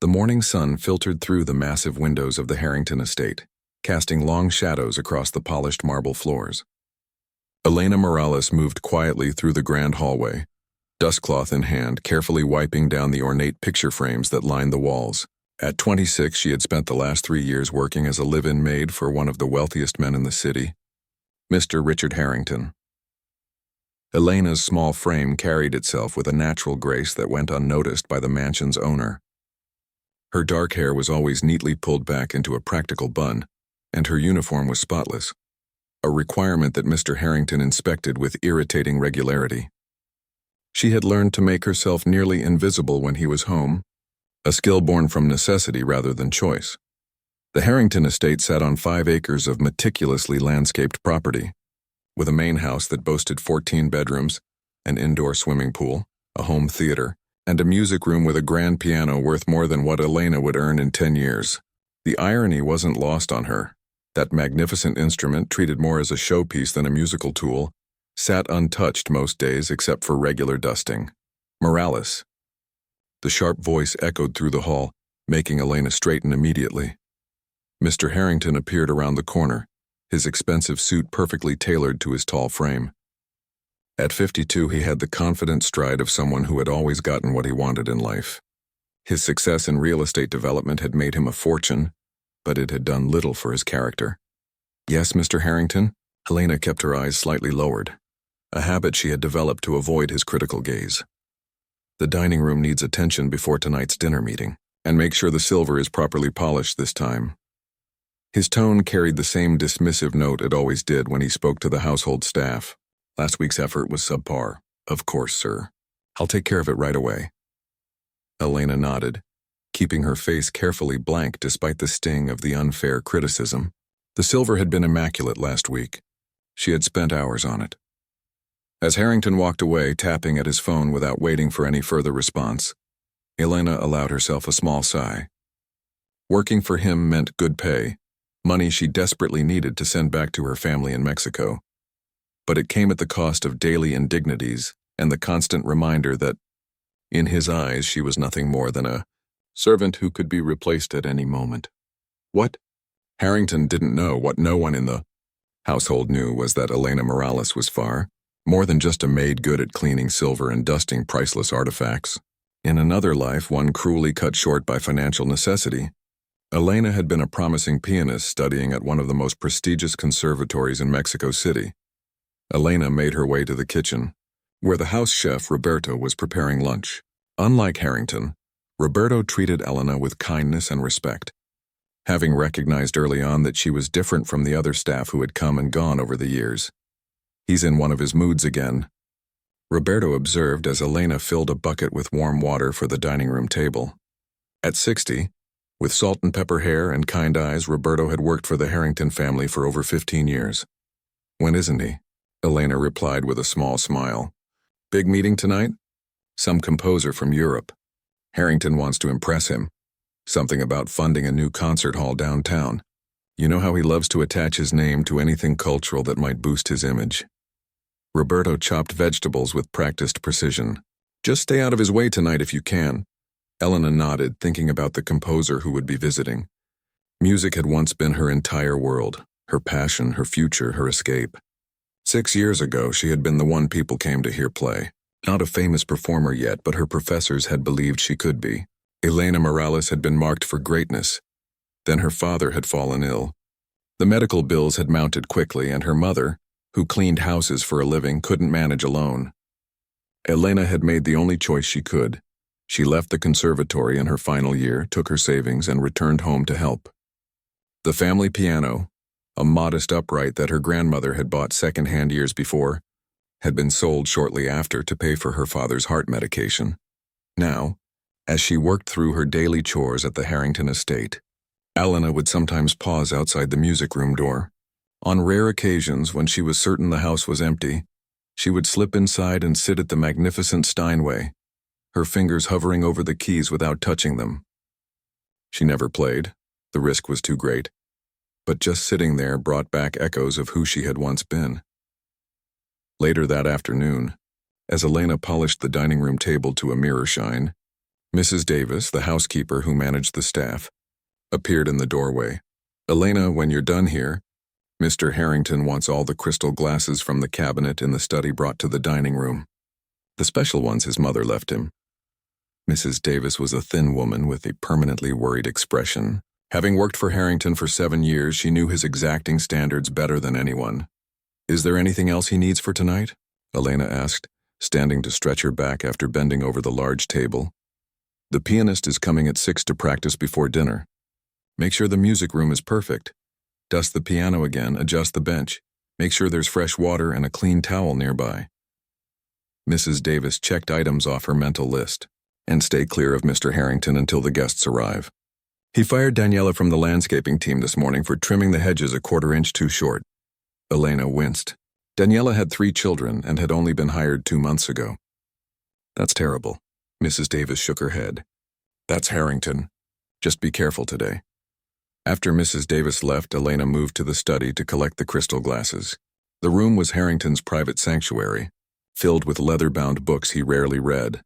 The morning sun filtered through the massive windows of the Harrington estate, casting long shadows across the polished marble floors. Elena Morales moved quietly through the grand hallway, dustcloth in hand, carefully wiping down the ornate picture frames that lined the walls. At 26, she had spent the last 3 years working as a live-in maid for one of the wealthiest men in the city, Mr. Richard Harrington. Elena's small frame carried itself with a natural grace that went unnoticed by the mansion's owner. Her dark hair was always neatly pulled back into a practical bun, and her uniform was spotless, a requirement that Mr. Harrington inspected with irritating regularity. She had learned to make herself nearly invisible when he was home, a skill born from necessity rather than choice. The Harrington estate sat on 5 acres of meticulously landscaped property, with a main house that boasted 14 bedrooms, an indoor swimming pool, a home theater, and a music room with a grand piano worth more than what Elena would earn in 10 years. The irony wasn't lost on her. That magnificent instrument, treated more as a showpiece than a musical tool, sat untouched most days except for regular dusting. Morales. The sharp voice echoed through the hall, making Elena straighten immediately. Mr. Harrington appeared around the corner, his expensive suit perfectly tailored to his tall frame. At 52, he had the confident stride of someone who had always gotten what he wanted in life. His success in real estate development had made him a fortune, but it had done little for his character. "Yes, Mr. Harrington?" Elena kept her eyes slightly lowered, a habit she had developed to avoid his critical gaze. "The dining room needs attention before tonight's dinner meeting, and make sure the silver is properly polished this time." His tone carried the same dismissive note it always did when he spoke to the household staff. "Last week's effort was subpar." "Of course, sir. I'll take care of it right away." Elena nodded, keeping her face carefully blank despite the sting of the unfair criticism. The silver had been immaculate last week. She had spent hours on it. As Harrington walked away, tapping at his phone without waiting for any further response, Elena allowed herself a small sigh. Working for him meant good pay, money she desperately needed to send back to her family in Mexico. But it came at the cost of daily indignities and the constant reminder that, in his eyes, she was nothing more than a servant who could be replaced at any moment. What? Harrington didn't know what no one in the household knew was that Elena Morales was far more than just a maid good at cleaning silver and dusting priceless artifacts. In another life, one cruelly cut short by financial necessity, Elena had been a promising pianist studying at one of the most prestigious conservatories in Mexico City. Elena made her way to the kitchen, where the house chef Roberto was preparing lunch. Unlike Harrington, Roberto treated Elena with kindness and respect, having recognized early on that she was different from the other staff who had come and gone over the years. "He's in one of his moods again," Roberto observed as Elena filled a bucket with warm water for the dining room table. At 60, with salt and pepper hair and kind eyes, Roberto had worked for the Harrington family for over 15 years. "When isn't he?" Elena replied with a small smile. "Big meeting tonight? Some composer from Europe. Harrington wants to impress him. Something about funding a new concert hall downtown. You know how he loves to attach his name to anything cultural that might boost his image." Roberto chopped vegetables with practiced precision. "Just stay out of his way tonight if you can." Elena nodded, thinking about the composer who would be visiting. Music had once been her entire world, her passion, her future, her escape. 6 years ago, she had been the one people came to hear play. Not a famous performer yet, but her professors had believed she could be. Elena Morales had been marked for greatness. Then her father had fallen ill. The medical bills had mounted quickly, and her mother, who cleaned houses for a living, couldn't manage alone. Elena had made the only choice she could. She left the conservatory in her final year, took her savings, and returned home to help. The family piano, a modest upright that her grandmother had bought second-hand years before, had been sold shortly after to pay for her father's heart medication. Now, as she worked through her daily chores at the Harrington estate, Elena would sometimes pause outside the music room door. On rare occasions, when she was certain the house was empty, she would slip inside and sit at the magnificent Steinway, her fingers hovering over the keys without touching them. She never played. The risk was too great. But just sitting there brought back echoes of who she had once been. Later that afternoon, as Elena polished the dining room table to a mirror shine, Mrs. Davis, the housekeeper who managed the staff, appeared in the doorway. "Elena, when you're done here, Mr. Harrington wants all the crystal glasses from the cabinet in the study brought to the dining room. The special ones his mother left him." Mrs. Davis was a thin woman with a permanently worried expression. Having worked for Harrington for 7 years, she knew his exacting standards better than anyone. "Is there anything else he needs for tonight?" Elena asked, standing to stretch her back after bending over the large table. "The pianist is coming at 6 to practice before dinner. Make sure the music room is perfect. Dust the piano again, adjust the bench. Make sure there's fresh water and a clean towel nearby." Mrs. Davis checked items off her mental list. "And stay clear of Mr. Harrington until the guests arrive. He fired Daniela from the landscaping team this morning for trimming the hedges a 1/4 inch too short." Elena winced. Daniela had 3 children and had only been hired 2 months ago. "That's terrible." Mrs. Davis shook her head. "That's Harrington. Just be careful today." After Mrs. Davis left, Elena moved to the study to collect the crystal glasses. The room was Harrington's private sanctuary, filled with leather-bound books he rarely read,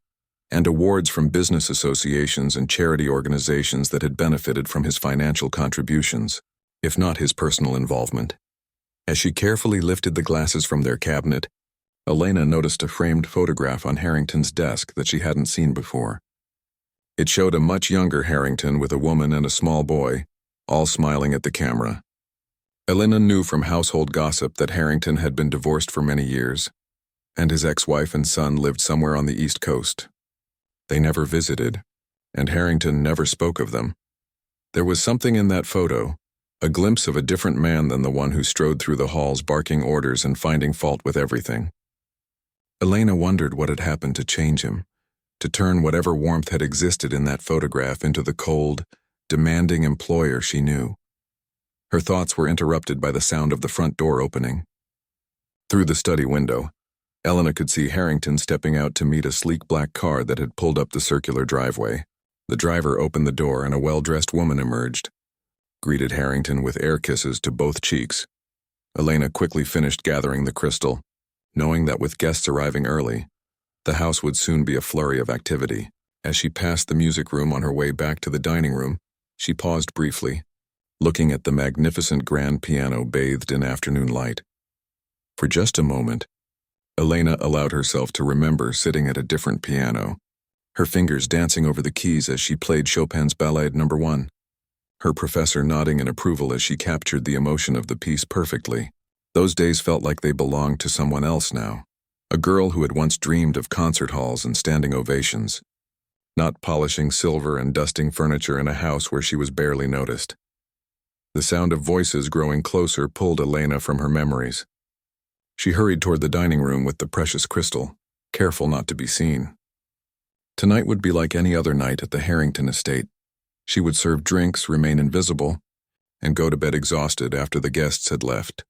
and awards from business associations and charity organizations that had benefited from his financial contributions, if not his personal involvement. As she carefully lifted the glasses from their cabinet, Elena noticed a framed photograph on Harrington's desk that she hadn't seen before. It showed a much younger Harrington with a woman and a small boy, all smiling at the camera. Elena knew from household gossip that Harrington had been divorced for many years, and his ex-wife and son lived somewhere on the East Coast. They never visited, and Harrington never spoke of them. There was something in that photo, a glimpse of a different man than the one who strode through the halls barking orders and finding fault with everything. Elena wondered what had happened to change him, to turn whatever warmth had existed in that photograph into the cold, demanding employer she knew. Her thoughts were interrupted by the sound of the front door opening. Through the study window, Elena could see Harrington stepping out to meet a sleek black car that had pulled up the circular driveway. The driver opened the door and a well-dressed woman emerged, greeted Harrington with air kisses to both cheeks. Elena quickly finished gathering the crystal, knowing that with guests arriving early, the house would soon be a flurry of activity. As she passed the music room on her way back to the dining room, she paused briefly, looking at the magnificent grand piano bathed in afternoon light. For just a moment, Elena allowed herself to remember sitting at a different piano, her fingers dancing over the keys as she played Chopin's Ballade No. 1, her professor nodding in approval as she captured the emotion of the piece perfectly. Those days felt like they belonged to someone else now, a girl who had once dreamed of concert halls and standing ovations, not polishing silver and dusting furniture in a house where she was barely noticed. The sound of voices growing closer pulled Elena from her memories. She hurried toward the dining room with the precious crystal, careful not to be seen. Tonight would be like any other night at the Harrington estate. She would serve drinks, remain invisible, and go to bed exhausted after the guests had left.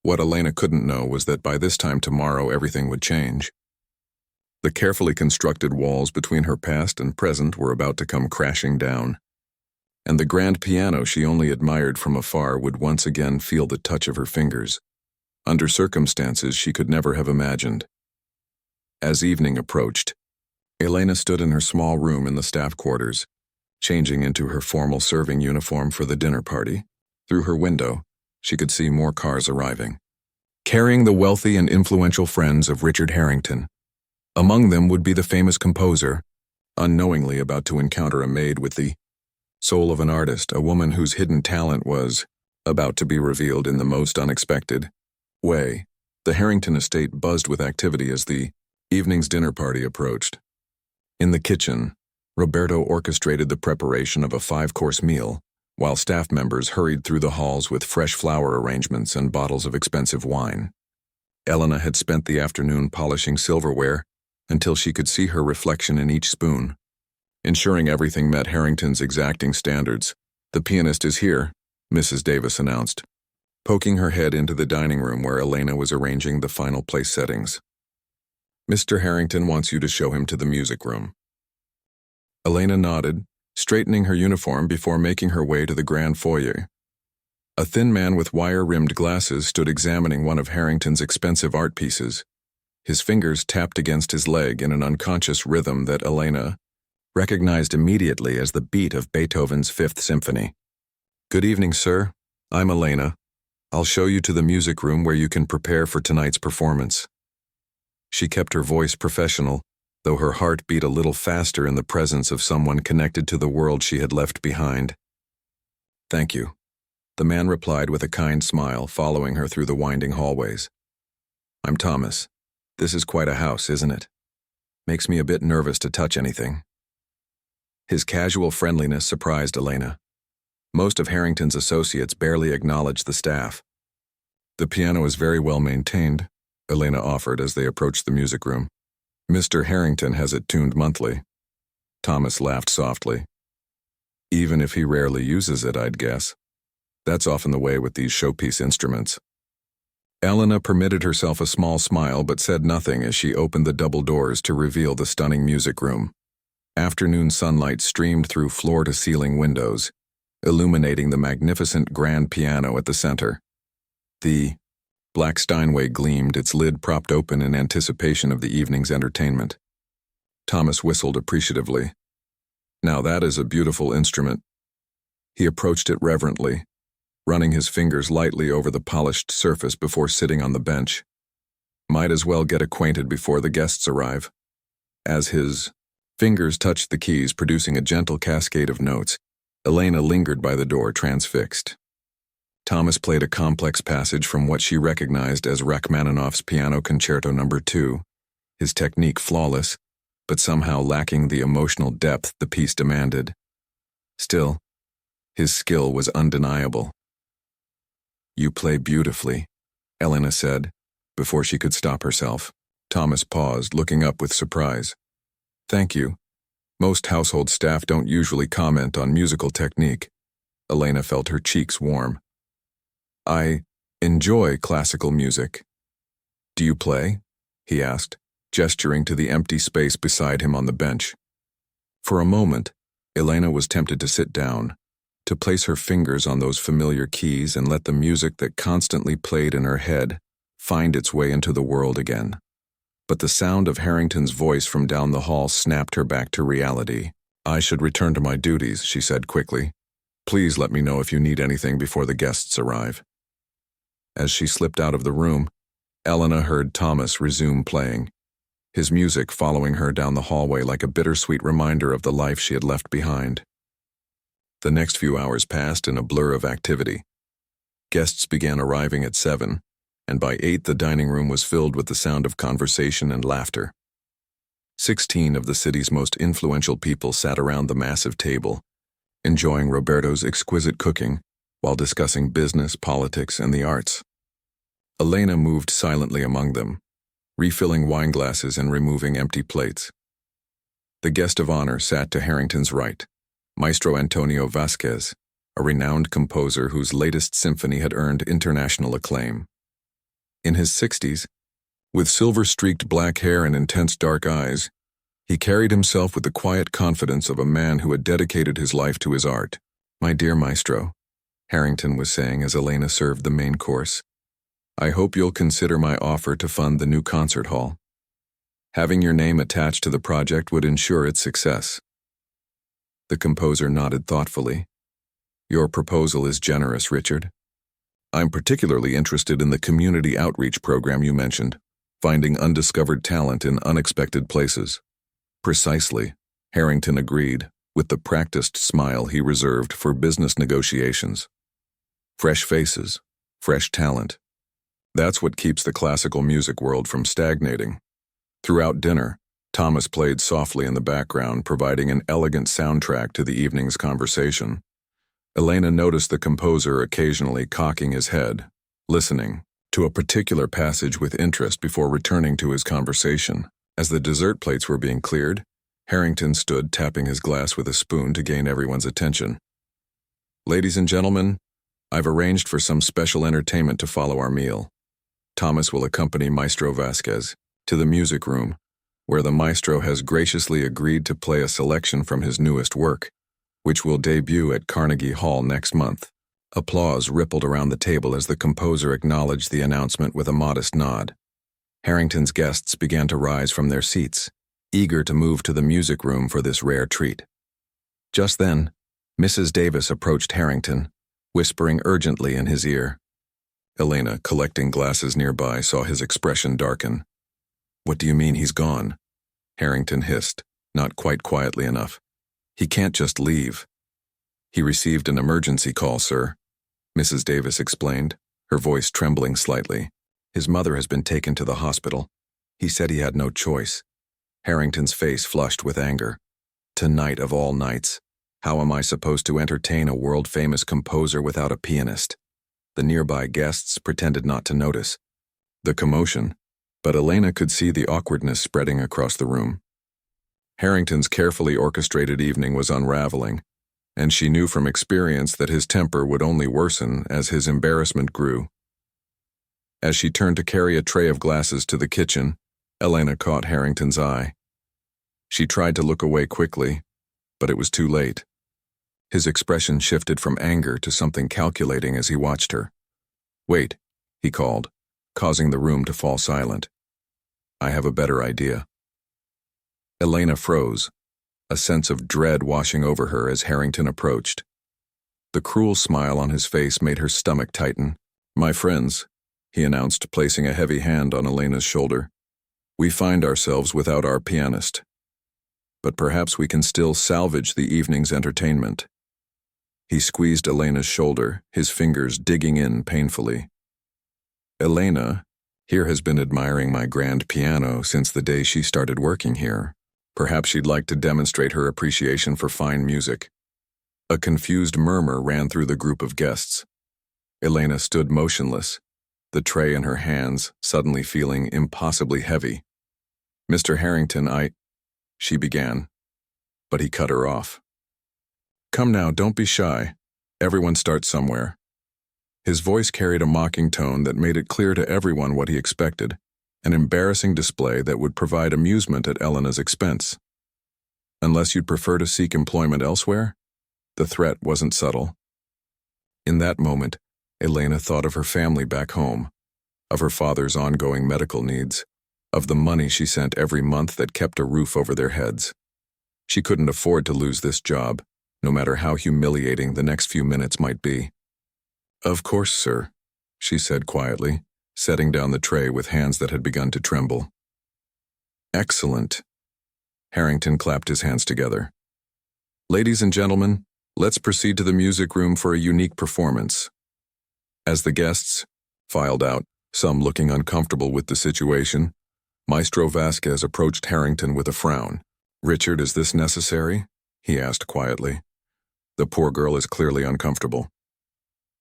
What Elena couldn't know was that by this time tomorrow everything would change. The carefully constructed walls between her past and present were about to come crashing down, and the grand piano she only admired from afar would once again feel the touch of her fingers, under circumstances she could never have imagined. As evening approached, Elena stood in her small room in the staff quarters, changing into her formal serving uniform for the dinner party. Through her window, she could see more cars arriving, carrying the wealthy and influential friends of Richard Harrington. Among them would be the famous composer, unknowingly about to encounter a maid with the soul of an artist, a woman whose hidden talent was about to be revealed in the most unexpected way. The Harrington estate buzzed with activity as the evening's dinner party approached. In the kitchen, Roberto orchestrated the preparation of a 5-course meal, while staff members hurried through the halls with fresh flower arrangements and bottles of expensive wine. Elena had spent the afternoon polishing silverware until she could see her reflection in each spoon, ensuring everything met Harrington's exacting standards. "The pianist is here," Mrs. Davis announced, poking her head into the dining room where Elena was arranging the final place settings. "Mr. Harrington wants you to show him to the music room." Elena nodded, straightening her uniform before making her way to the grand foyer. A thin man with wire-rimmed glasses stood examining one of Harrington's expensive art pieces. His fingers tapped against his leg in an unconscious rhythm that Elena recognized immediately as the beat of Beethoven's Fifth Symphony. "Good evening, sir. I'm Elena. I'll show you to the music room where you can prepare for tonight's performance." She kept her voice professional, though her heart beat a little faster in the presence of someone connected to the world she had left behind. "Thank you," the man replied with a kind smile, following her through the winding hallways. "I'm Thomas. This is quite a house, isn't it? Makes me a bit nervous to touch anything." His casual friendliness surprised Elena. Most of Harrington's associates barely acknowledged the staff. "The piano is very well maintained," Elena offered as they approached the music room. "Mr. Harrington has it tuned monthly." Thomas laughed softly. "Even if he rarely uses it, I'd guess. That's often the way with these showpiece instruments." Elena permitted herself a small smile but said nothing as she opened the double doors to reveal the stunning music room. Afternoon sunlight streamed through floor-to-ceiling windows, illuminating the magnificent grand piano at the center. The black Steinway gleamed, its lid propped open in anticipation of the evening's entertainment. Thomas whistled appreciatively. "Now that is a beautiful instrument." He approached it reverently, running his fingers lightly over the polished surface before sitting on the bench. "Might as well get acquainted before the guests arrive." As his fingers touched the keys, producing a gentle cascade of notes, Elena lingered by the door, transfixed. Thomas played a complex passage from what she recognized as Rachmaninoff's Piano Concerto No. 2, his technique flawless, but somehow lacking the emotional depth the piece demanded. Still, his skill was undeniable. "You play beautifully," Elena said, before she could stop herself. Thomas paused, looking up with surprise. "Thank you. Most household staff don't usually comment on musical technique." Elena felt her cheeks warm. "I enjoy classical music." "Do you play?" he asked, gesturing to the empty space beside him on the bench. For a moment, Elena was tempted to sit down, to place her fingers on those familiar keys and let the music that constantly played in her head find its way into the world again. But the sound of Harrington's voice from down the hall snapped her back to reality. "I should return to my duties," she said quickly. "Please let me know if you need anything before the guests arrive." As she slipped out of the room, Elena heard Thomas resume playing, his music following her down the hallway like a bittersweet reminder of the life she had left behind. The next few hours passed in a blur of activity. Guests began arriving at 7, and by 8 the dining room was filled with the sound of conversation and laughter. 16 of the city's most influential people sat around the massive table, enjoying Roberto's exquisite cooking while discussing business, politics, and the arts. Elena moved silently among them, refilling wine glasses and removing empty plates. The guest of honor sat to Harrington's right, Maestro Antonio Vasquez, a renowned composer whose latest symphony had earned international acclaim. In his 60s, with silver-streaked black hair and intense dark eyes, he carried himself with the quiet confidence of a man who had dedicated his life to his art. "My dear Maestro," Harrington was saying as Elena served the main course, "I hope you'll consider my offer to fund the new concert hall. Having your name attached to the project would ensure its success." The composer nodded thoughtfully. "Your proposal is generous, Richard. I'm particularly interested in the community outreach program you mentioned, finding undiscovered talent in unexpected places." "Precisely," Harrington agreed, with the practiced smile he reserved for business negotiations. "Fresh faces, fresh talent. That's what keeps the classical music world from stagnating." Throughout dinner, Thomas played softly in the background, providing an elegant soundtrack to the evening's conversation. Elena noticed the composer occasionally cocking his head, listening to a particular passage with interest before returning to his conversation. As the dessert plates were being cleared, Harrington stood tapping his glass with a spoon to gain everyone's attention. "Ladies and gentlemen, I've arranged for some special entertainment to follow our meal. Thomas will accompany Maestro Vasquez to the music room, where the maestro has graciously agreed to play a selection from his newest work, which will debut at Carnegie Hall next month." Applause rippled around the table as the composer acknowledged the announcement with a modest nod. Harrington's guests began to rise from their seats, eager to move to the music room for this rare treat. Just then, Mrs. Davis approached Harrington, whispering urgently in his ear. Elena, collecting glasses nearby, saw his expression darken. "What do you mean he's gone?" Harrington hissed, not quite quietly enough. "He can't just leave." "He received an emergency call, sir," Mrs. Davis explained, her voice trembling slightly. "His mother has been taken to the hospital. He said he had no choice." Harrington's face flushed with anger. "Tonight of all nights, how am I supposed to entertain a world-famous composer without a pianist?" The nearby guests pretended not to notice the commotion, but Elena could see the awkwardness spreading across the room. Harrington's carefully orchestrated evening was unraveling, and she knew from experience that his temper would only worsen as his embarrassment grew. As she turned to carry a tray of glasses to the kitchen, Elena caught Harrington's eye. She tried to look away quickly, but it was too late. His expression shifted from anger to something calculating as he watched her. "Wait," he called, causing the room to fall silent. "I have a better idea." Elena froze, a sense of dread washing over her as Harrington approached. The cruel smile on his face made her stomach tighten. "My friends," he announced, placing a heavy hand on Elena's shoulder, "we find ourselves without our pianist. But perhaps we can still salvage the evening's entertainment." He squeezed Elena's shoulder, his fingers digging in painfully. "Elena here has been admiring my grand piano since the day she started working here. Perhaps she'd like to demonstrate her appreciation for fine music." A confused murmur ran through the group of guests. Elena stood motionless, the tray in her hands suddenly feeling impossibly heavy. "Mr. Harrington, she began, but he cut her off. "Come now, don't be shy. Everyone starts somewhere." His voice carried a mocking tone that made it clear to everyone what he expected, an embarrassing display that would provide amusement at Elena's expense. "Unless you'd prefer to seek employment elsewhere?" The threat wasn't subtle. In that moment, Elena thought of her family back home, of her father's ongoing medical needs, of the money she sent every month that kept a roof over their heads. She couldn't afford to lose this job, no matter how humiliating the next few minutes might be. "Of course, sir," she said quietly, setting down the tray with hands that had begun to tremble. "Excellent." Harrington clapped his hands together. "Ladies and gentlemen, let's proceed to the music room for a unique performance." As the guests filed out, some looking uncomfortable with the situation, Maestro Vasquez approached Harrington with a frown. "Richard, is this necessary?" he asked quietly. "The poor girl is clearly uncomfortable."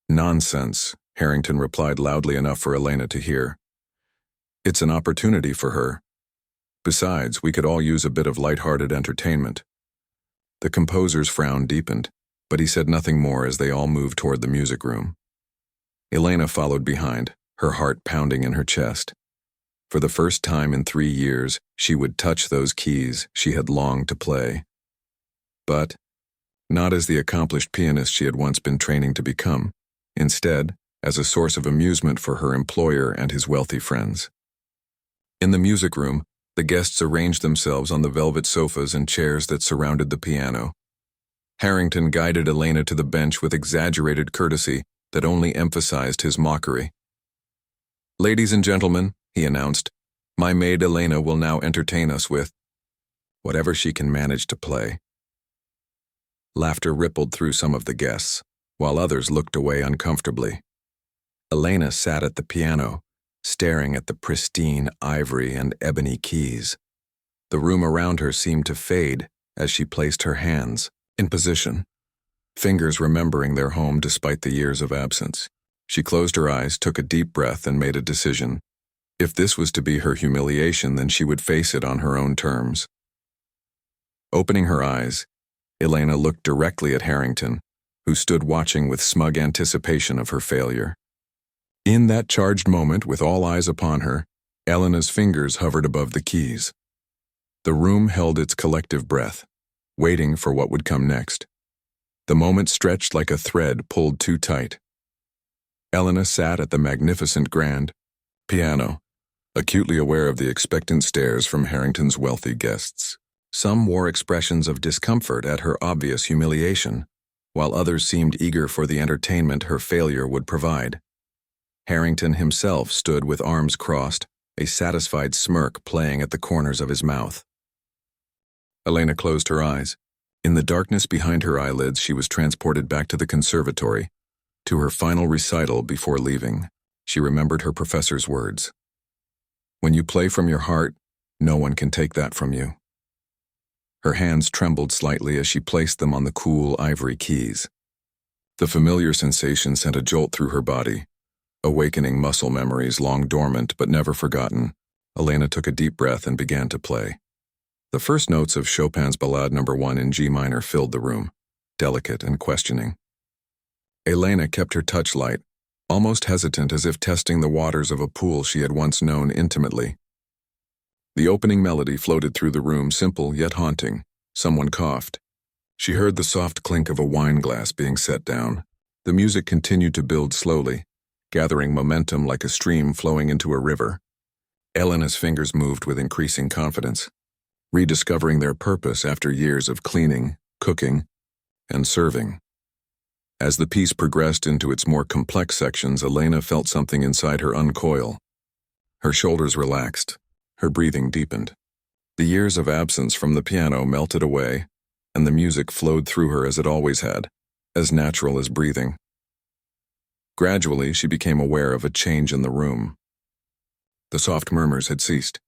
"Nonsense," Harrington replied loudly enough for Elena to hear. "It's an opportunity for her. Besides, we could all use a bit of light-hearted entertainment." The composer's frown deepened, but he said nothing more as they all moved toward the music room. Elena followed behind, her heart pounding in her chest. For the first time in 3 years, she would touch those keys she had longed to play. But not as the accomplished pianist she had once been training to become. Instead, as a source of amusement for her employer and his wealthy friends. In the music room, the guests arranged themselves on the velvet sofas and chairs that surrounded the piano. Harrington guided Elena to the bench with exaggerated courtesy that only emphasized his mockery. "Ladies and gentlemen," he announced, "my maid Elena will now entertain us with whatever she can manage to play." Laughter rippled through some of the guests, while others looked away uncomfortably. Elena sat at the piano, staring at the pristine ivory and ebony keys. The room around her seemed to fade as she placed her hands in position, fingers remembering their home despite the years of absence. She closed her eyes, took a deep breath, and made a decision. If this was to be her humiliation, then she would face it on her own terms. Opening her eyes, Elena looked directly at Harrington, who stood watching with smug anticipation of her failure. In that charged moment, with all eyes upon her, Elena's fingers hovered above the keys. The room held its collective breath, waiting for what would come next. The moment stretched like a thread pulled too tight. Elena sat at the magnificent grand piano, acutely aware of the expectant stares from Harrington's wealthy guests. Some wore expressions of discomfort at her obvious humiliation, while others seemed eager for the entertainment her failure would provide. Harrington himself stood with arms crossed, a satisfied smirk playing at the corners of his mouth. Elena closed her eyes. In the darkness behind her eyelids, she was transported back to the conservatory, to her final recital before leaving. She remembered her professor's words. "When you play from your heart, no one can take that from you." Her hands trembled slightly as she placed them on the cool ivory keys. The familiar sensation sent a jolt through her body, awakening muscle memories long dormant but never forgotten. Elena took a deep breath and began to play. The first notes of Chopin's Ballade No. 1 in G minor filled the room, delicate and questioning. Elena kept her touch light, almost hesitant as if testing the waters of a pool she had once known intimately. The opening melody floated through the room, simple yet haunting. Someone coughed. She heard the soft clink of a wine glass being set down. The music continued to build slowly, gathering momentum like a stream flowing into a river. Elena's fingers moved with increasing confidence, rediscovering their purpose after years of cleaning, cooking, and serving. As the piece progressed into its more complex sections, Elena felt something inside her uncoil. Her shoulders relaxed, her breathing deepened. The years of absence from the piano melted away, and the music flowed through her as it always had, as natural as breathing. Gradually, she became aware of a change in the room. The soft murmurs had ceased.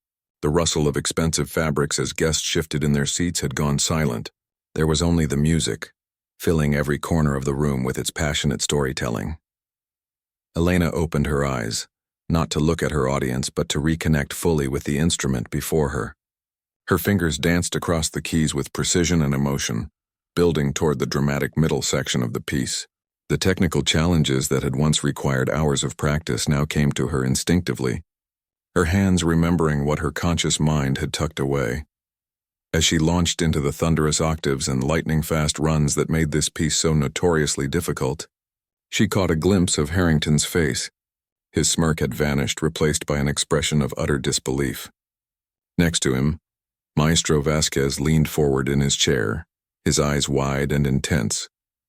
The rustle of expensive fabrics as guests shifted in their seats had gone silent. There was only the music, filling every corner of the room with its passionate storytelling. Elena opened her eyes, not to look at her audience but to reconnect fully with the instrument before her. Her fingers danced across the keys with precision and emotion, building toward the dramatic middle section of the piece. The technical challenges that had once required hours of practice now came to her instinctively, her hands remembering what her conscious mind had tucked away. As she launched into the thunderous octaves and lightning-fast runs that made this piece so notoriously difficult, she caught a glimpse of Harrington's face. His smirk had vanished, replaced by an expression of utter disbelief. Next to him, Maestro Vasquez leaned forward in his chair, his eyes wide and intense,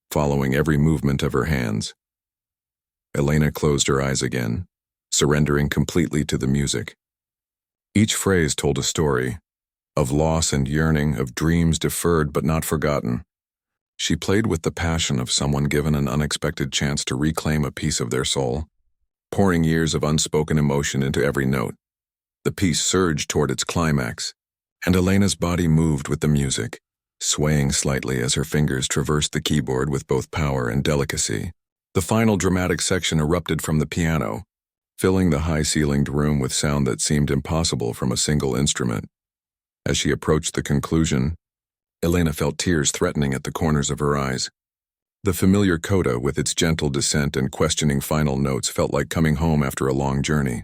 following every movement of her hands. Elena closed her eyes again, surrendering completely to the music. Each phrase told a story, of loss and yearning, of dreams deferred but not forgotten. She played with the passion of someone given an unexpected chance to reclaim a piece of their soul, pouring years of unspoken emotion into every note. The piece surged toward its climax, and Elena's body moved with the music, swaying slightly as her fingers traversed the keyboard with both power and delicacy. The final dramatic section erupted from the piano, filling the high-ceilinged room with sound that seemed impossible from a single instrument. As she approached the conclusion, Elena felt tears threatening at the corners of her eyes. The familiar coda, with its gentle descent and questioning final notes, felt like coming home after a long journey.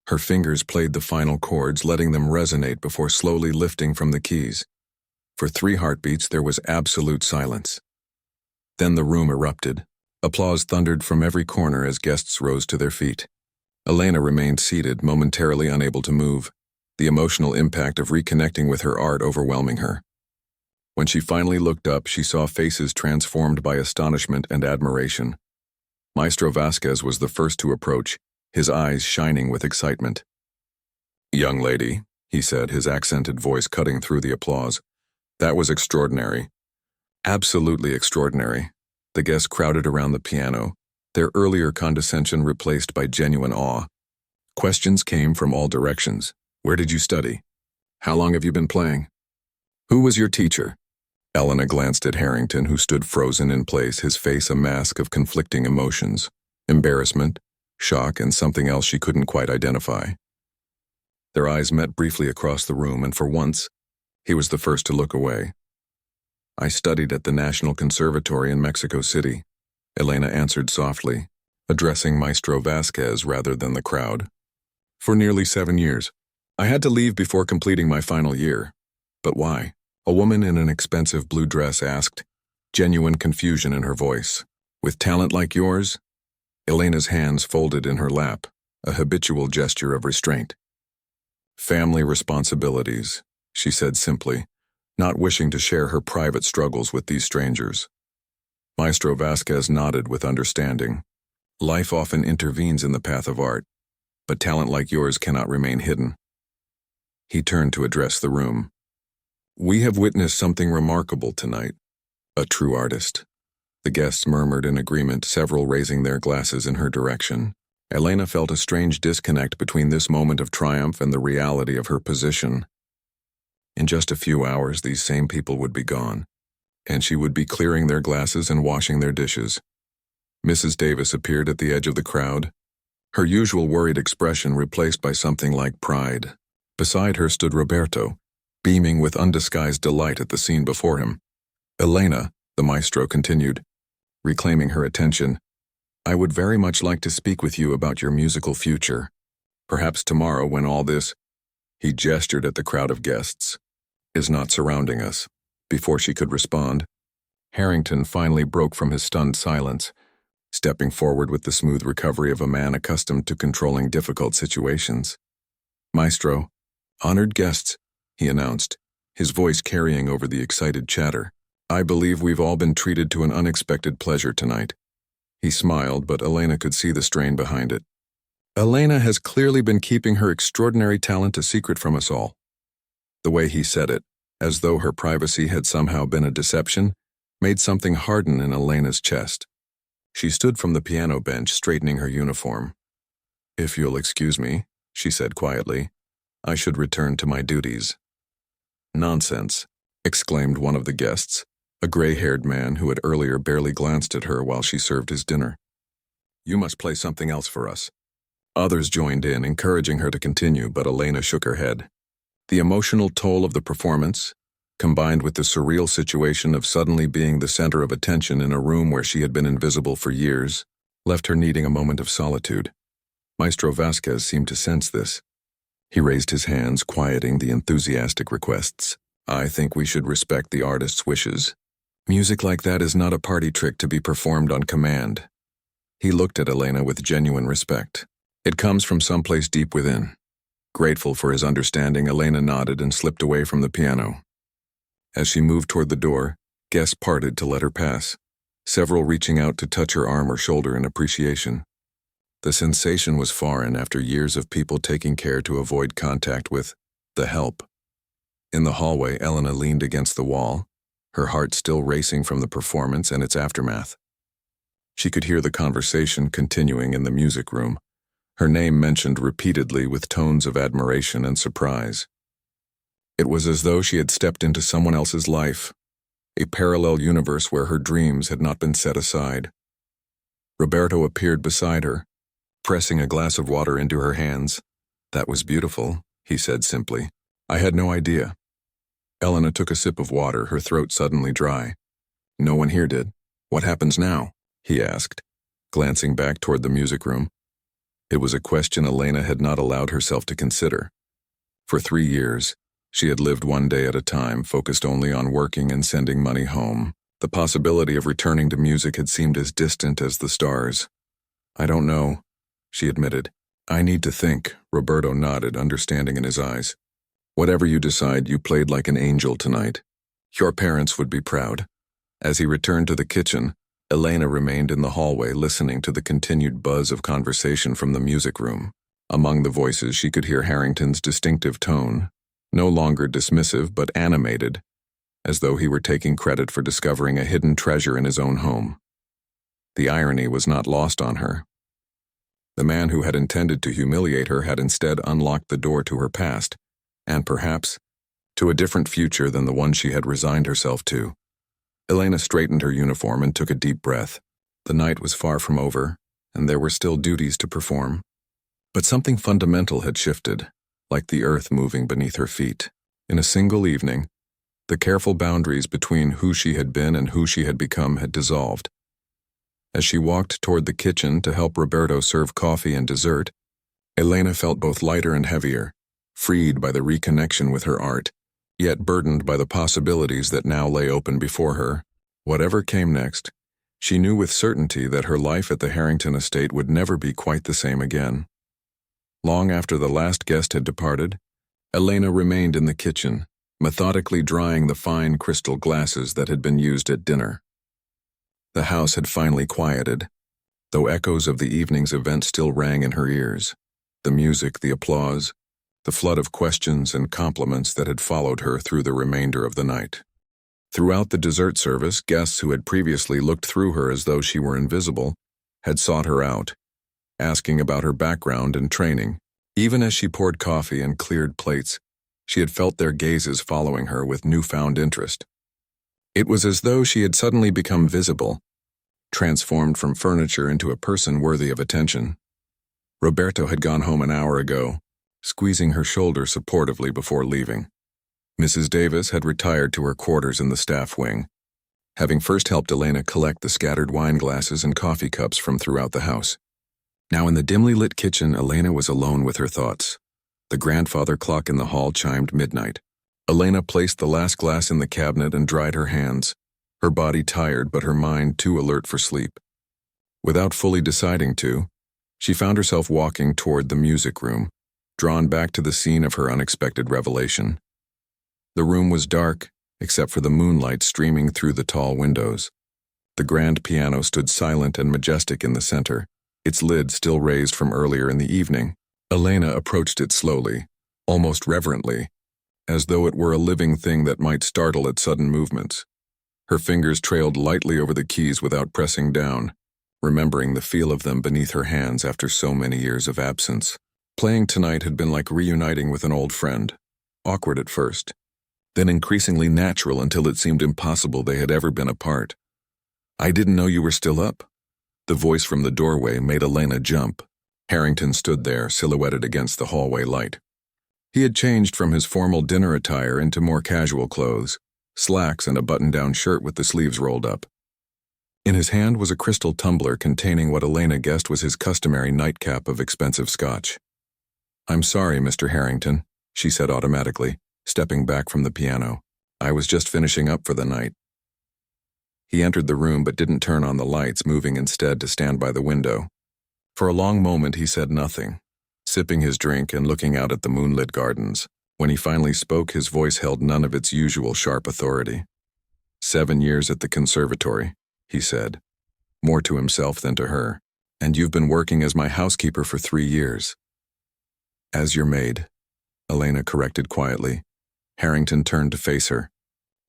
Her fingers played the final chords, letting them resonate before slowly lifting from the keys. For 3 heartbeats, there was absolute silence. Then the room erupted. Applause thundered from every corner as guests rose to their feet. Elena remained seated, momentarily unable to move, the emotional impact of reconnecting with her art overwhelming her. When she finally looked up, she saw faces transformed by astonishment and admiration. Maestro Vasquez was the first to approach, his eyes shining with excitement. "Young lady," he said, his accented voice cutting through the applause, "that was extraordinary. Absolutely extraordinary." The guests crowded around the piano, their earlier condescension replaced by genuine awe. Questions came from all directions. Where did you study? How long have you been playing? Who was your teacher? Elena glanced at Harrington, who stood frozen in place, his face a mask of conflicting emotions, embarrassment, shock, and something else she couldn't quite identify. Their eyes met briefly across the room, and for once, he was the first to look away. "I studied at the National Conservatory in Mexico City," Elena answered softly, addressing Maestro Vasquez rather than the crowd. "For nearly 7 years. I had to leave before completing my final year. But why?" A woman in an expensive blue dress asked, genuine confusion in her voice. "With talent like yours?" Elena's hands folded in her lap. a habitual gesture of restraint. "Family responsibilities," she said simply, not wishing to share her private struggles with these strangers. Maestro Vasquez nodded with understanding. "Life often intervenes in the path of art, but talent like yours cannot remain hidden." He turned to address the room. "We have witnessed something remarkable tonight. A true artist." The guests murmured in agreement, several raising their glasses in her direction. Elena felt a strange disconnect between this moment of triumph and the reality of her position. In just a few hours, these same people would be gone, and she would be clearing their glasses and washing their dishes. Mrs. Davis appeared at the edge of the crowd, her usual worried expression replaced by something like pride. Beside her stood Roberto, beaming with undisguised delight at the scene before him. "Elena," the maestro continued, reclaiming her attention, "I would very much like to speak with you about your musical future. Perhaps tomorrow when all this," he gestured at the crowd of guests, "is not surrounding us." Before she could respond, Harrington finally broke from his stunned silence, stepping forward with the smooth recovery of a man accustomed to controlling difficult situations. "Maestro, honored guests," he announced, his voice carrying over the excited chatter. "I believe we've all been treated to an unexpected pleasure tonight." He smiled, but Elena could see the strain behind it. "Elena has clearly been keeping her extraordinary talent a secret from us all." The way he said it, as though her privacy had somehow been a deception, made something harden in Elena's chest. She stood from the piano bench, straightening her uniform. "If you'll excuse me," she said quietly, "I should return to my duties." "Nonsense," exclaimed one of the guests, a gray-haired man who had earlier barely glanced at her while she served his dinner. "You must play something else for us." Others joined in, encouraging her to continue, but Elena shook her head. The emotional toll of the performance, combined with the surreal situation of suddenly being the center of attention in a room where she had been invisible for years, left her needing a moment of solitude. Maestro Vasquez seemed to sense this. He raised his hands, quieting the enthusiastic requests. "I think we should respect the artist's wishes. Music like that is not a party trick to be performed on command." He looked at Elena with genuine respect. "It comes from someplace deep within." Grateful for his understanding, Elena nodded and slipped away from the piano. As she moved toward the door, guests parted to let her pass, several reaching out to touch her arm or shoulder in appreciation. The sensation was foreign after years of people taking care to avoid contact with the help. In the hallway, Elena leaned against the wall, her heart still racing from the performance and its aftermath. She could hear the conversation continuing in the music room, her name mentioned repeatedly with tones of admiration and surprise. It was as though she had stepped into someone else's life, a parallel universe where her dreams had not been set aside. Roberto appeared beside her, pressing a glass of water into her hands. "That was beautiful," he said simply. "I had no idea." Elena took a sip of water, her throat suddenly dry. "No one here did. What happens now?" he asked, glancing back toward the music room. It was a question Elena had not allowed herself to consider. For 3 years, she had lived one day at a time, focused only on working and sending money home. The possibility of returning to music had seemed as distant as the stars. "I don't know," she admitted. "I need to think," Roberto nodded, understanding in his eyes. "Whatever you decide, you played like an angel tonight. Your parents would be proud." As he returned to the kitchen, Elena remained in the hallway listening to the continued buzz of conversation from the music room. Among the voices, she could hear Harrington's distinctive tone, no longer dismissive but animated, as though he were taking credit for discovering a hidden treasure in his own home. The irony was not lost on her. The man who had intended to humiliate her had instead unlocked the door to her past, and perhaps to a different future than the one she had resigned herself to. Elena straightened her uniform and took a deep breath. The night was far from over, and there were still duties to perform. But something fundamental had shifted, like the earth moving beneath her feet. In a single evening, the careful boundaries between who she had been and who she had become had dissolved. As she walked toward the kitchen to help Roberto serve coffee and dessert, Elena felt both lighter and heavier, freed by the reconnection with her art, yet burdened by the possibilities that now lay open before her. Whatever came next, she knew with certainty that her life at the Harrington estate would never be quite the same again. Long after the last guest had departed, Elena remained in the kitchen, methodically drying the fine crystal glasses that had been used at dinner. The house had finally quieted, though echoes of the evening's event still rang in her ears. The music, the applause, the flood of questions and compliments that had followed her through the remainder of the night. Throughout the dessert service, guests who had previously looked through her as though she were invisible had sought her out, asking about her background and training. Even as she poured coffee and cleared plates, she had felt their gazes following her with newfound interest. It was as though she had suddenly become visible, transformed from furniture into a person worthy of attention. Roberto had gone home an hour ago, squeezing her shoulder supportively before leaving. Mrs. Davis had retired to her quarters in the staff wing, having first helped Elena collect the scattered wine glasses and coffee cups from throughout the house. Now in the dimly lit kitchen, Elena was alone with her thoughts. The grandfather clock in the hall chimed midnight. Elena placed the last glass in the cabinet and dried her hands, her body tired but her mind too alert for sleep. Without fully deciding to, she found herself walking toward the music room, drawn back to the scene of her unexpected revelation. The room was dark, except for the moonlight streaming through the tall windows. The grand piano stood silent and majestic in the center, its lid still raised from earlier in the evening. Elena approached it slowly, almost reverently, as though it were a living thing that might startle at sudden movements. Her fingers trailed lightly over the keys without pressing down, remembering the feel of them beneath her hands after so many years of absence. Playing tonight had been like reuniting with an old friend, awkward at first, then increasingly natural until it seemed impossible they had ever been apart. "I didn't know you were still up." The voice from the doorway made Elena jump. Harrington stood there, silhouetted against the hallway light. He had changed from his formal dinner attire into more casual clothes, slacks and a button-down shirt with the sleeves rolled up. In his hand was a crystal tumbler containing what Elena guessed was his customary nightcap of expensive scotch. "I'm sorry, Mr. Harrington," she said automatically, stepping back from the piano. "I was just finishing up for the night." He entered the room but didn't turn on the lights, moving instead to stand by the window. For a long moment he said nothing, sipping his drink and looking out at the moonlit gardens. When he finally spoke, his voice held none of its usual sharp authority. 7 years at the conservatory," he said, more to himself than to her. "And you've been working as my housekeeper for 3 years." "As your maid," Elena corrected quietly. Harrington turned to face her.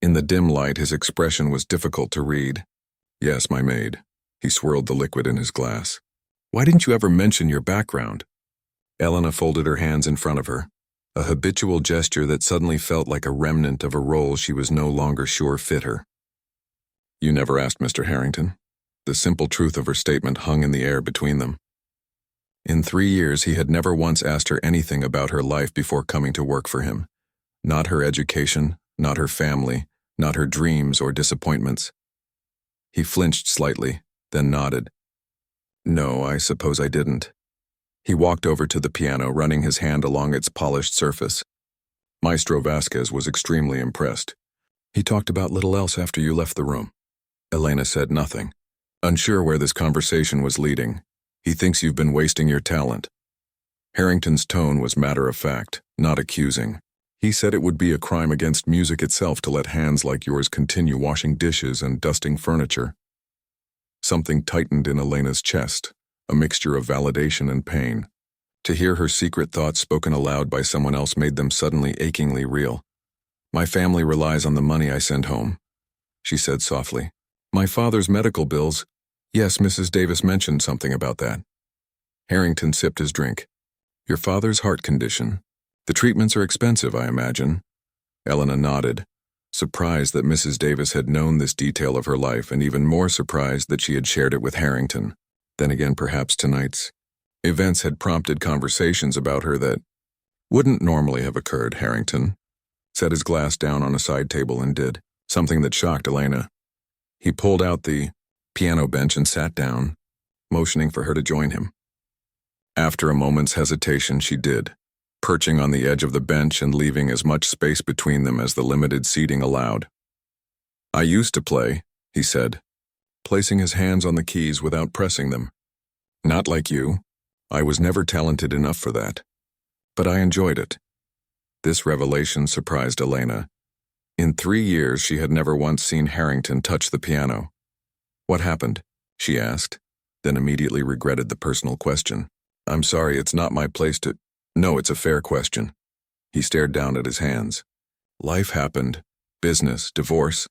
In the dim light, his expression was difficult to read. "Yes, my maid." He swirled the liquid in his glass. "Why didn't you ever mention your background?" Elena folded her hands in front of her, a habitual gesture that suddenly felt like a remnant of a role she was no longer sure fit her. "You never asked, Mr. Harrington." The simple truth of her statement hung in the air between them. In 3 years, he had never once asked her anything about her life before coming to work for him. Not her education, not her family, not her dreams or disappointments. He flinched slightly, then nodded. "No, I suppose I didn't." He walked over to the piano, running his hand along its polished surface. Maestro Vasquez was extremely impressed. "He talked about little else after you left the room." Elena said nothing, unsure where this conversation was leading. "He thinks you've been wasting your talent." Harrington's tone was matter-of-fact, not accusing. He said it would be a crime against music itself to let hands like yours continue washing dishes and dusting furniture. Something tightened in Elena's chest, a mixture of validation and pain. To hear her secret thoughts spoken aloud by someone else made them suddenly achingly real. "My family relies on the money I send home," she said softly. "My father's medical bills." "Yes, Mrs. Davis mentioned something about that." Harrington sipped his drink. "Your father's heart condition. The treatments are expensive, I imagine." Elena nodded, surprised that Mrs. Davis had known this detail of her life and even more surprised that she had shared it with Harrington. Then again, perhaps tonight's events had prompted conversations about her that wouldn't normally have occurred. Harrington set his glass down on a side table and did something that shocked Elena. He pulled out the piano bench and sat down, motioning for her to join him. After a moment's hesitation, she did, perching on the edge of the bench and leaving as much space between them as the limited seating allowed. "I used to play," he said, placing his hands on the keys without pressing them. "Not like you. I was never talented enough for that. But I enjoyed it. This revelation surprised Elena. In 3 years, she had never once seen Harrington touch the piano. What happened? She asked, then immediately regretted the personal question. I'm sorry, it's not my place to... No, it's a fair question. He stared down at his hands. Life happened. Business, divorce.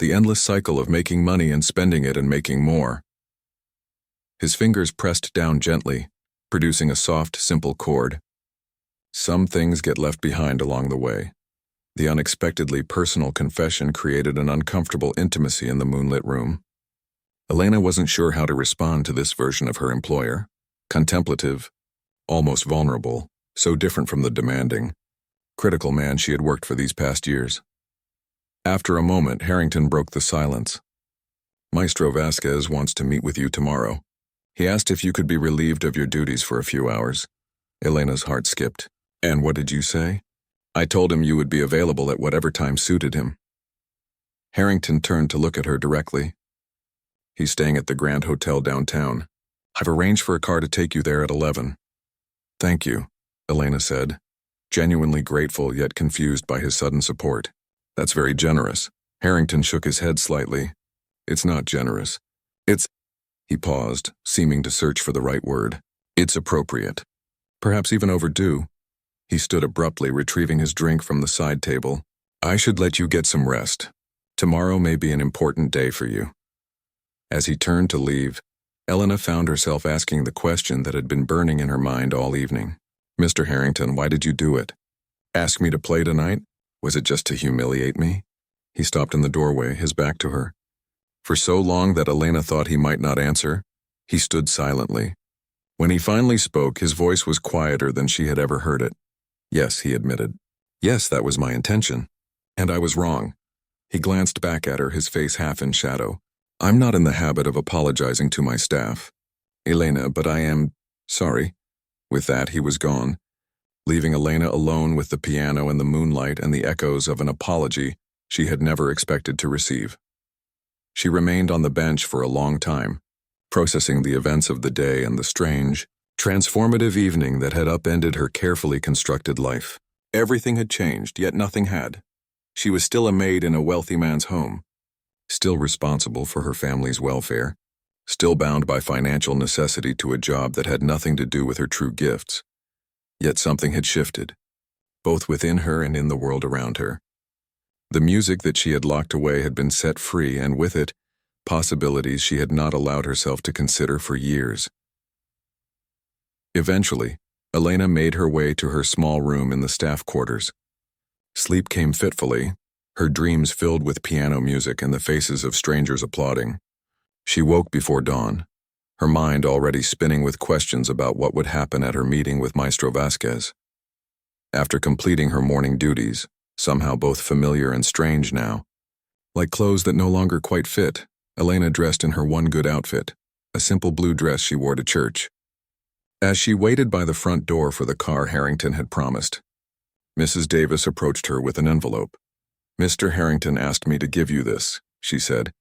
The endless cycle of making money and spending it and making more. His fingers pressed down gently, producing a soft, simple chord. Some things get left behind along the way. The unexpectedly personal confession created an uncomfortable intimacy in the moonlit room. Elena wasn't sure how to respond to this version of her employer. Contemplative, almost vulnerable, so different from the demanding, critical man she had worked for these past years. After a moment, Harrington broke the silence. Maestro Vasquez wants to meet with you tomorrow. He asked if you could be relieved of your duties for a few hours. Elena's heart skipped. And what did you say? I told him you would be available at whatever time suited him. Harrington turned to look at her directly. He's staying at the Grand Hotel downtown. I've arranged for a car to take you there at 11. Thank you, Elena said, genuinely grateful yet confused by his sudden support. That's very generous. Harrington shook his head slightly. It's not generous. It's... He paused, seeming to search for the right word. It's appropriate. Perhaps even overdue. He stood abruptly, retrieving his drink from the side table. I should let you get some rest. Tomorrow may be an important day for you. As he turned to leave, Elena found herself asking the question that had been burning in her mind all evening. Mr. Harrington, why did you do it? Ask me to play tonight? Was it just to humiliate me? He stopped in the doorway, his back to her. For so long that Elena thought he might not answer, he stood silently. When he finally spoke, his voice was quieter than she had ever heard it. Yes, he admitted. Yes, that was my intention. And I was wrong. He glanced back at her, his face half in shadow. I'm not in the habit of apologizing to my staff, Elena, but I am sorry. With that, he was gone, leaving Elena alone with the piano and the moonlight and the echoes of an apology she had never expected to receive. She remained on the bench for a long time, processing the events of the day and the strange, transformative evening that had upended her carefully constructed life. Everything had changed, yet nothing had. She was still a maid in a wealthy man's home, still responsible for her family's welfare, still bound by financial necessity to a job that had nothing to do with her true gifts. Yet something had shifted, both within her and in the world around her. The music that she had locked away had been set free, and with it, possibilities she had not allowed herself to consider for years. Eventually, Elena made her way to her small room in the staff quarters. Sleep came fitfully, her dreams filled with piano music and the faces of strangers applauding. She woke before dawn, her mind already spinning with questions about what would happen at her meeting with Maestro Vasquez. After completing her morning duties, somehow both familiar and strange now, like clothes that no longer quite fit, Elena dressed in her one good outfit, a simple blue dress she wore to church. As she waited by the front door for the car Harrington had promised, Mrs. Davis approached her with an envelope. Mr. Harrington asked me to give you this, she said,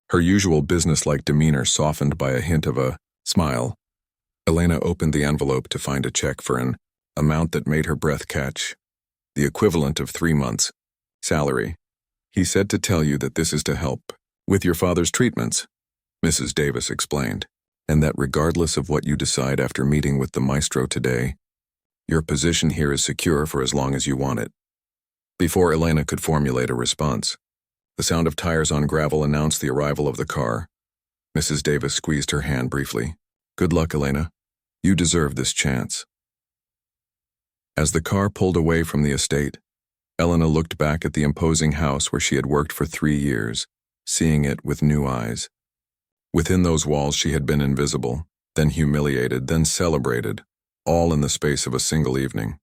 her usual businesslike demeanor softened by a hint of a smile. Elena opened the envelope to find a check for an amount that made her breath catch, the equivalent of 3 months' salary. He said to tell you that this is to help with your father's treatments, Mrs. Davis explained, and that regardless of what you decide after meeting with the maestro today, your position here is secure for as long as you want it. Before Elena could formulate a response, the sound of tires on gravel announced the arrival of the car. Mrs. Davis squeezed her hand briefly. Good luck, Elena. You deserve this chance. As the car pulled away from the estate, Elena looked back at the imposing house where she had worked for 3 years, seeing it with new eyes. Within those walls she had been invisible, then humiliated, then celebrated, all in the space of a single evening.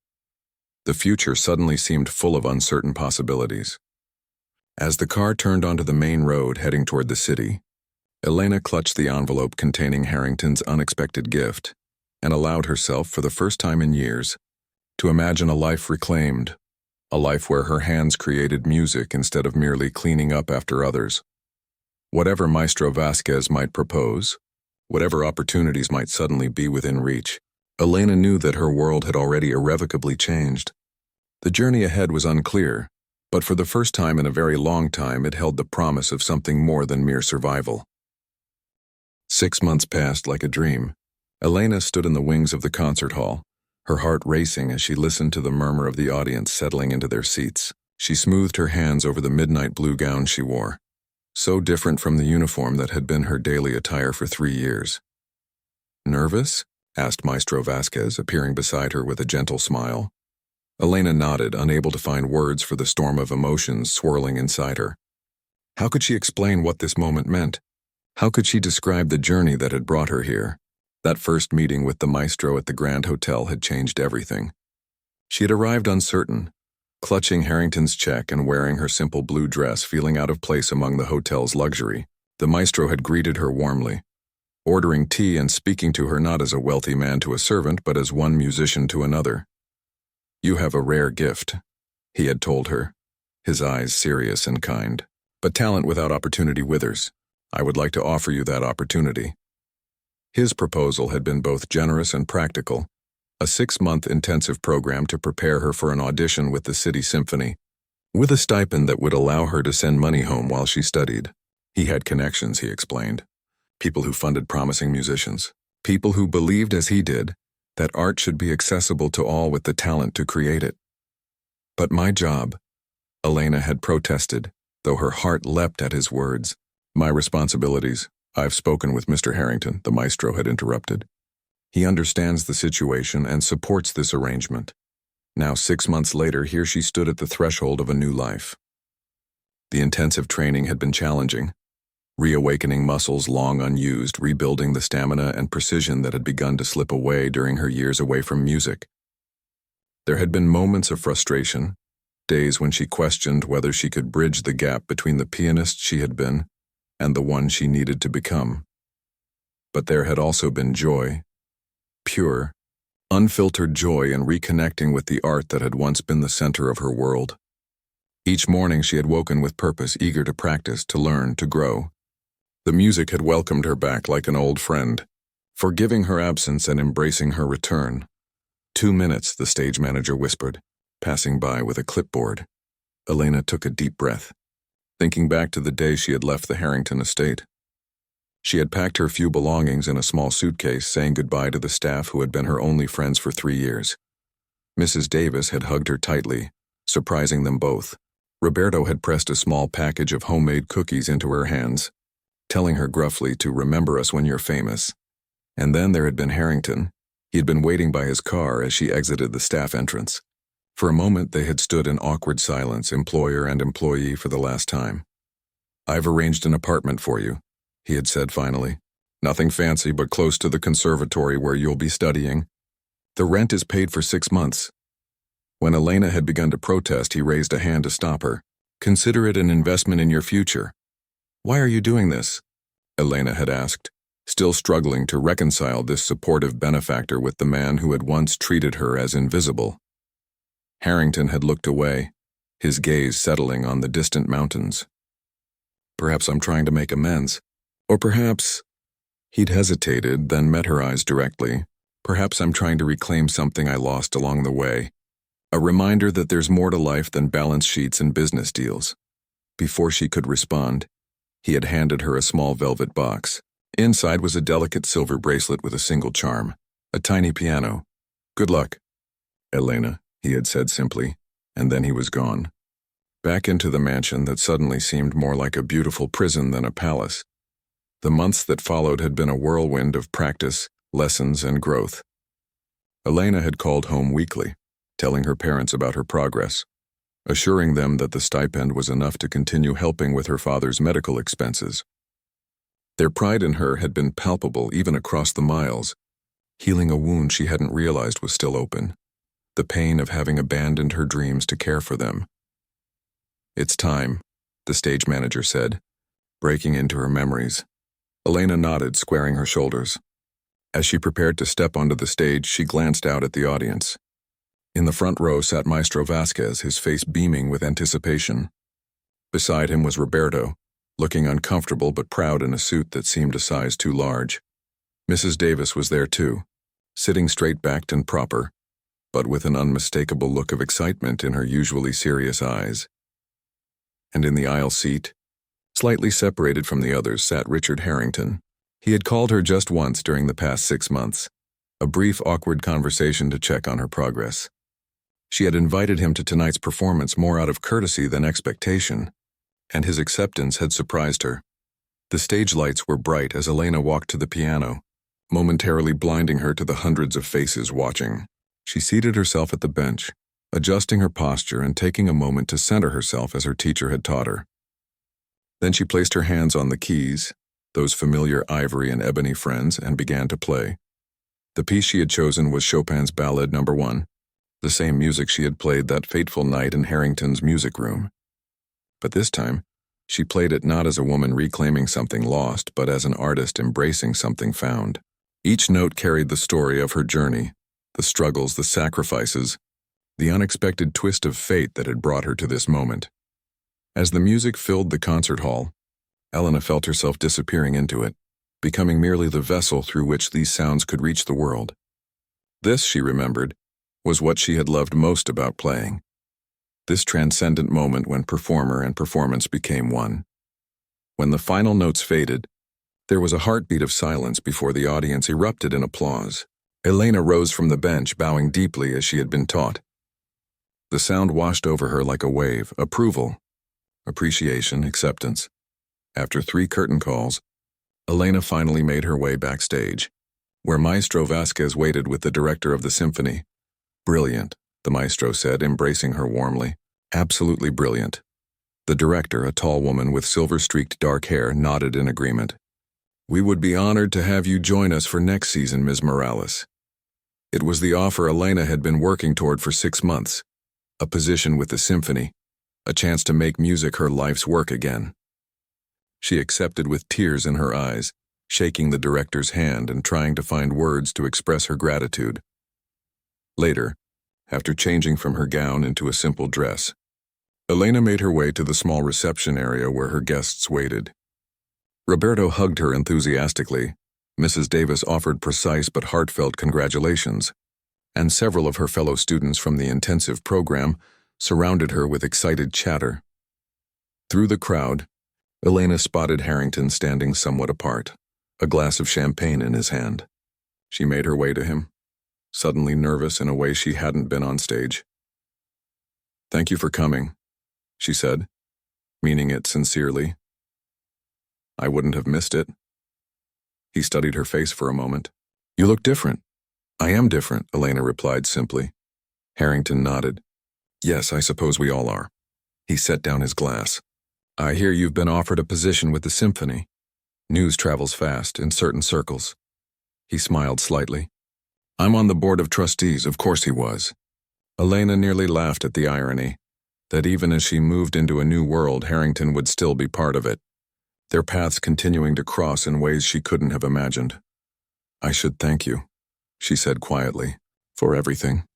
The future suddenly seemed full of uncertain possibilities. As the car turned onto the main road heading toward the city, Elena clutched the envelope containing Harrington's unexpected gift and allowed herself, for the first time in years, to imagine a life reclaimed, a life where her hands created music instead of merely cleaning up after others. Whatever Maestro Vasquez might propose, whatever opportunities might suddenly be within reach, Elena knew that her world had already irrevocably changed. The journey ahead was unclear, but for the first time in a very long time it held the promise of something more than mere survival. 6 months passed like a dream. Elena stood in the wings of the concert hall, her heart racing as she listened to the murmur of the audience settling into their seats. She smoothed her hands over the midnight blue gown she wore, so different from the uniform that had been her daily attire for 3 years. "Nervous?" asked Maestro Vasquez, appearing beside her with a gentle smile. Elena nodded, unable to find words for the storm of emotions swirling inside her. How could she explain what this moment meant? How could she describe the journey that had brought her here? That first meeting with the maestro at the Grand Hotel had changed everything. She had arrived uncertain, clutching Harrington's check and wearing her simple blue dress, feeling out of place among the hotel's luxury. The maestro had greeted her warmly, ordering tea and speaking to her not as a wealthy man to a servant, but as one musician to another. "You have a rare gift," he had told her, his eyes serious and kind. "But talent without opportunity withers. I would like to offer you that opportunity." His proposal had been both generous and practical, a 6-month intensive program to prepare her for an audition with the City Symphony, with a stipend that would allow her to send money home while she studied. He had connections, he explained. People who funded promising musicians. People who believed, as he did, that art should be accessible to all with the talent to create it. "But my job," Elena had protested, though her heart leapt at his words. "My responsibilities. I've spoken with Mr. Harrington," the maestro had interrupted. "He understands the situation and supports this arrangement." Now 6 months later, here she stood at the threshold of a new life. The intensive training had been challenging, reawakening muscles long unused, rebuilding the stamina and precision that had begun to slip away during her years away from music. There had been moments of frustration, days when she questioned whether she could bridge the gap between the pianist she had been and the one she needed to become. But there had also been joy, pure, unfiltered joy in reconnecting with the art that had once been the center of her world. Each morning she had woken with purpose, eager to practice, to learn, to grow. The music had welcomed her back like an old friend, forgiving her absence and embracing her return. 2 minutes, the stage manager whispered, passing by with a clipboard. Elena took a deep breath, thinking back to the day she had left the Harrington estate. She had packed her few belongings in a small suitcase, saying goodbye to the staff who had been her only friends for 3 years. Mrs. Davis had hugged her tightly, surprising them both. Roberto had pressed a small package of homemade cookies into her hands, telling her gruffly to remember us when you're famous. And then there had been Harrington. He had been waiting by his car as she exited the staff entrance. For a moment they had stood in awkward silence, employer and employee, for the last time. "I've arranged an apartment for you," he had said finally. "Nothing fancy, but close to the conservatory where you'll be studying. The rent is paid for 6 months. When Elena had begun to protest, he raised a hand to stop her. "Consider it an investment in your future." "Why are you doing this?" Elena had asked, still struggling to reconcile this supportive benefactor with the man who had once treated her as invisible. Harrington had looked away, his gaze settling on the distant mountains. "Perhaps I'm trying to make amends. Or perhaps—" He'd hesitated, then met her eyes directly. "Perhaps I'm trying to reclaim something I lost along the way. A reminder that there's more to life than balance sheets and business deals." Before she could respond, he had handed her a small velvet box. Inside was a delicate silver bracelet with a single charm, a tiny piano. "Good luck, Elena," he had said simply, and then he was gone. Back into the mansion that suddenly seemed more like a beautiful prison than a palace. The months that followed had been a whirlwind of practice, lessons, and growth. Elena had called home weekly, telling her parents about her progress, assuring them that the stipend was enough to continue helping with her father's medical expenses. Their pride in her had been palpable even across the miles, healing a wound she hadn't realized was still open, the pain of having abandoned her dreams to care for them. "It's time," the stage manager said, breaking into her memories. Elena nodded, squaring her shoulders. As she prepared to step onto the stage, she glanced out at the audience. In the front row sat Maestro Vasquez, his face beaming with anticipation. Beside him was Roberto, looking uncomfortable but proud in a suit that seemed a size too large. Mrs. Davis was there too, sitting straight-backed and proper, but with an unmistakable look of excitement in her usually serious eyes. And in the aisle seat, slightly separated from the others, sat Richard Harrington. He had called her just once during the past 6 months, a brief, awkward conversation to check on her progress. She had invited him to tonight's performance more out of courtesy than expectation, and his acceptance had surprised her. The stage lights were bright as Elena walked to the piano, momentarily blinding her to the hundreds of faces watching. She seated herself at the bench, adjusting her posture and taking a moment to center herself as her teacher had taught her. Then she placed her hands on the keys, those familiar ivory and ebony friends, and began to play. The piece she had chosen was Chopin's Ballad No. 1, the same music she had played that fateful night in Harrington's music room. But this time, she played it not as a woman reclaiming something lost, but as an artist embracing something found. Each note carried the story of her journey, the struggles, the sacrifices, the unexpected twist of fate that had brought her to this moment. As the music filled the concert hall, Elena felt herself disappearing into it, becoming merely the vessel through which these sounds could reach the world. This, she remembered, was what she had loved most about playing. This transcendent moment when performer and performance became one. When the final notes faded, there was a heartbeat of silence before the audience erupted in applause. Elena rose from the bench, bowing deeply as she had been taught. The sound washed over her like a wave: approval, appreciation, acceptance. After 3 curtain calls, Elena finally made her way backstage, where Maestro Vasquez waited with the director of the symphony. "Brilliant," the maestro said, embracing her warmly. "Absolutely brilliant." The director, a tall woman with silver-streaked dark hair, nodded in agreement. "We would be honored to have you join us for next season, Ms. Morales." It was the offer Elena had been working toward for 6 months, a position with the symphony, a chance to make music her life's work again. She accepted with tears in her eyes, shaking the director's hand and trying to find words to express her gratitude. Later, after changing from her gown into a simple dress, Elena made her way to the small reception area where her guests waited. Roberto hugged her enthusiastically. Mrs. Davis offered precise but heartfelt congratulations, and several of her fellow students from the intensive program surrounded her with excited chatter. Through the crowd, Elena spotted Harrington standing somewhat apart, a glass of champagne in his hand. She made her way to him, suddenly nervous in a way she hadn't been on stage. "Thank you for coming," she said, meaning it sincerely. "I wouldn't have missed it." He studied her face for a moment. "You look different." "I am different," Elena replied simply. Harrington nodded. "Yes, I suppose we all are." He set down his glass. "I hear you've been offered a position with the symphony. News travels fast in certain circles." He smiled slightly. "I'm on the board of trustees." Of course he was. Elena nearly laughed at the irony, that even as she moved into a new world, Harrington would still be part of it, their paths continuing to cross in ways she couldn't have imagined. "I should thank you," she said quietly, "for everything."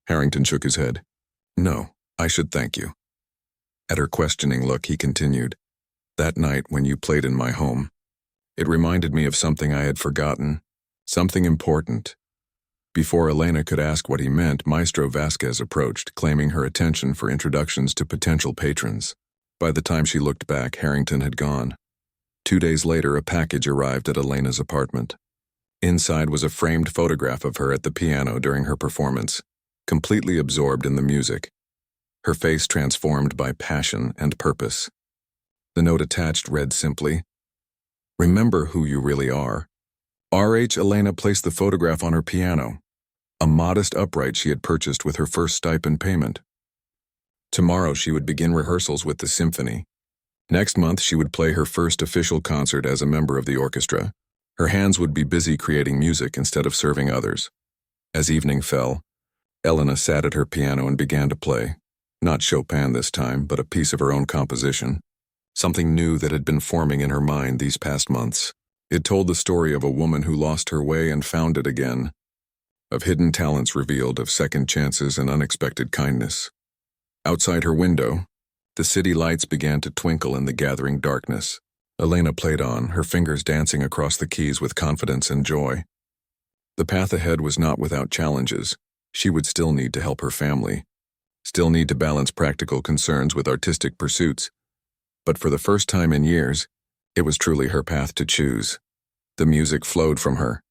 Harrington shook his head. "No, I should thank you." At her questioning look, he continued, "That night when you played in my home, it reminded me of something I had forgotten, something important." Before Elena could ask what he meant, Maestro Vasquez approached, claiming her attention for introductions to potential patrons. By the time she looked back, Harrington had gone. 2 days later, a package arrived at Elena's apartment. Inside was a framed photograph of her at the piano during her performance, completely absorbed in the music, her face transformed by passion and purpose. The note attached read simply, "Remember who you really are." R.H. Elena placed the photograph on her piano, a modest upright she had purchased with her first stipend payment. Tomorrow she would begin rehearsals with the symphony. Next month she would play her first official concert as a member of the orchestra. Her hands would be busy creating music instead of serving others. As evening fell, Elena sat at her piano and began to play. Not Chopin this time, but a piece of her own composition. Something new that had been forming in her mind these past months. It told the story of a woman who lost her way and found it again, of hidden talents revealed, of second chances and unexpected kindness. Outside her window, the city lights began to twinkle in the gathering darkness. Elena played on, her fingers dancing across the keys with confidence and joy. The path ahead was not without challenges. She would still need to help her family, still need to balance practical concerns with artistic pursuits. But for the first time in years, it was truly her path to choose. The music flowed from her,